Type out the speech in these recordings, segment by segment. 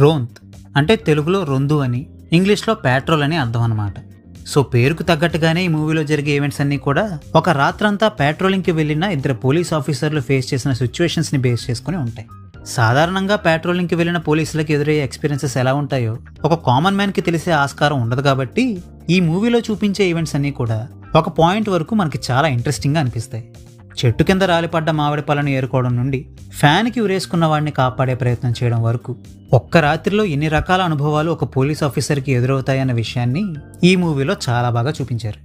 రోంత్ అంటే తెలుగులో రొందు అని, ఇంగ్లీష్లో పెట్రోల్ అని అర్థం అన్నమాట. సో పేరుకు తగ్గట్టుగానే ఈ మూవీలో జరిగే ఈవెంట్స్ అన్నీ కూడా ఒక రాత్రంతా పెట్రోలింగ్కి వెళ్ళిన ఇద్దరు పోలీస్ ఆఫీసర్లు ఫేస్ చేసిన సిచ్యువేషన్స్ని బేస్ చేసుకుని ఉంటాయి. సాధారణంగా పెట్రోలింగ్కి వెళ్ళిన పోలీసులకు ఎదురయ్యే ఎక్స్పీరియన్సెస్ ఎలా ఉంటాయో ఒక కామన్ మ్యాన్కి తెలిసే ఆస్కారం ఉండదు. కాబట్టి ఈ మూవీలో చూపించే ఈవెంట్స్ అన్నీ కూడా ఒక పాయింట్ వరకు మనకి చాలా ఇంట్రెస్టింగ్గా అనిపిస్తాయి. చెట్టు కింద రాలిపడ్డ మామిడి పళ్ళను ఏరుకోవడం నుండి ఫ్యాన్కి ఉరేసుకున్న వాడిని కాపాడే ప్రయత్నం చేయడం వరకు ఒక్క రాత్రిలో ఎన్ని రకాల అనుభవాలు ఒక పోలీస్ ఆఫీసర్కి ఎదురవుతాయన్న విషయాన్ని ఈ మూవీలో చాలా బాగా చూపించారు.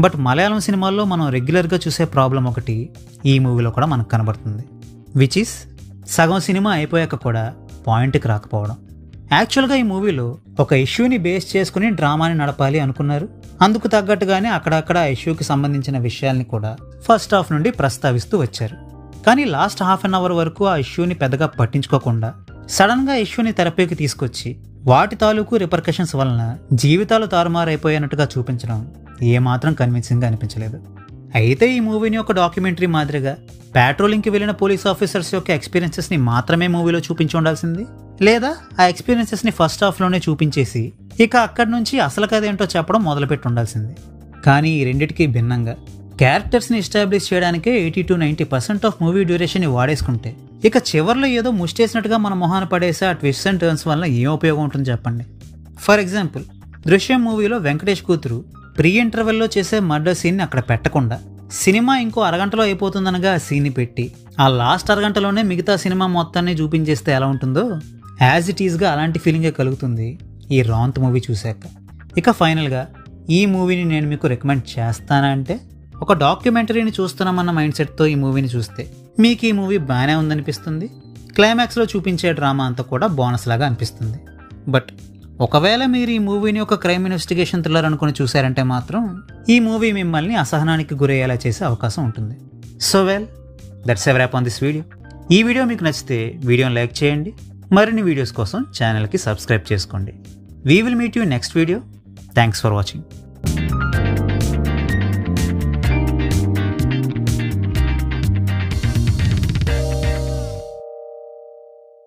బట్ మలయాళం సినిమాల్లో మనం రెగ్యులర్గా చూసే ప్రాబ్లం ఒకటి ఈ మూవీలో కూడా మనకు కనబడుతుంది. విచ్ ఈస్ సగం సినిమా అయిపోయాక కూడా పాయింట్కి రాకపోవడం. యాక్చువల్గా ఈ మూవీలో ఒక ఇష్యూని బేస్ చేసుకుని డ్రామాని నడపాలి అనుకున్నారు. అందుకు తగ్గట్టుగానే అక్కడక్కడ ఆ ఇష్యూకి సంబంధించిన విషయాల్ని కూడా ఫస్ట్ హాఫ్ నుండి ప్రస్తావిస్తూ వచ్చారు. కానీ లాస్ట్ హాఫ్ అన్ అవర్ వరకు ఆ ఇష్యూని పెద్దగా పట్టించుకోకుండా సడన్గా ఇష్యూని తెరపైకి తీసుకొచ్చి వాటి తాలూకు రిపర్కషన్స్ వలన జీవితాలు తారుమారైపోయినట్టుగా చూపించడం ఏమాత్రం కన్విన్సింగ్గా అనిపించలేదు. అయితే ఈ మూవీని ఒక డాక్యుమెంటరీ మాదిరిగా పెట్రోలింగ్కి వెళ్ళిన పోలీస్ ఆఫీసర్స్ యొక్క ఎక్స్పీరియన్సెస్ని మాత్రమే మూవీలో చూపించి ఉండాల్సింది, లేదా ఆ ఎక్స్పీరియన్సెస్ని ఫస్ట్ హాఫ్లోనే చూపించేసి ఇక అక్కడి నుంచి అసలు కథ ఏంటో చెప్పడం మొదలుపెట్టి ఉండాల్సింది. కానీ ఈ రెండింటికి భిన్నంగా క్యారెక్టర్స్ని ఎస్టాబ్లిష్ చేయడానికే 80-90% ఆఫ్ మూవీ డ్యూరేషన్ని వాడేసుకుంటే ఇక చివర్లో ఏదో ముష్టేసినట్టుగా మన మొహాన పడేసే ఆ ట్విస్ట్ అండ్ టర్న్స్ వల్ల ఏం ఉపయోగం ఉంటుంది చెప్పండి. ఫర్ ఎగ్జాంపుల్, దృశ్యం మూవీలో వెంకటేష్ కూతురు ప్రీ ఇంటర్వెల్లో చేసే మర్డర్ సీన్ని అక్కడ పెట్టకుండా సినిమా ఇంకో అరగంటలో అయిపోతుందనగా ఆ సీన్ని పెట్టి ఆ లాస్ట్ అరగంటలోనే మిగతా సినిమా మొత్తాన్ని చూపించేస్తే ఎలా ఉంటుందో యాజ్ ఇట్ ఈస్గా అలాంటి ఫీలింగే కలుగుతుంది ఈ రోంత్ మూవీ చూశాక. ఇక ఫైనల్గా ఈ మూవీని నేను మీకు రికమెండ్ చేస్తానా అంటే, ఒక డాక్యుమెంటరీని చూస్తున్నామన్న మైండ్ సెట్తో ఈ మూవీని చూస్తే మీకు ఈ మూవీ బాగానే ఉందనిపిస్తుంది. క్లైమాక్స్లో చూపించే డ్రామా అంతా కూడా బోనస్ లాగా అనిపిస్తుంది. బట్ ఒకవేళ మీరు ఈ మూవీని ఒక క్రైమ్ ఇన్వెస్టిగేషన్ థ్రిల్లర్ అనుకుని చూశారంటే మాత్రం ఈ మూవీ మిమ్మల్ని అసహనానికి గురయ్యేలా చేసే అవకాశం ఉంటుంది. So well, that's a wrap on this video. ఈ వీడియో మీకు నచ్చితే వీడియోని లైక్ చేయండి. మరిన్ని వీడియోస్ కోసం ఛానల్కి సబ్స్క్రైబ్ చేసుకోండి. We will meet you next video. Thanks for watching.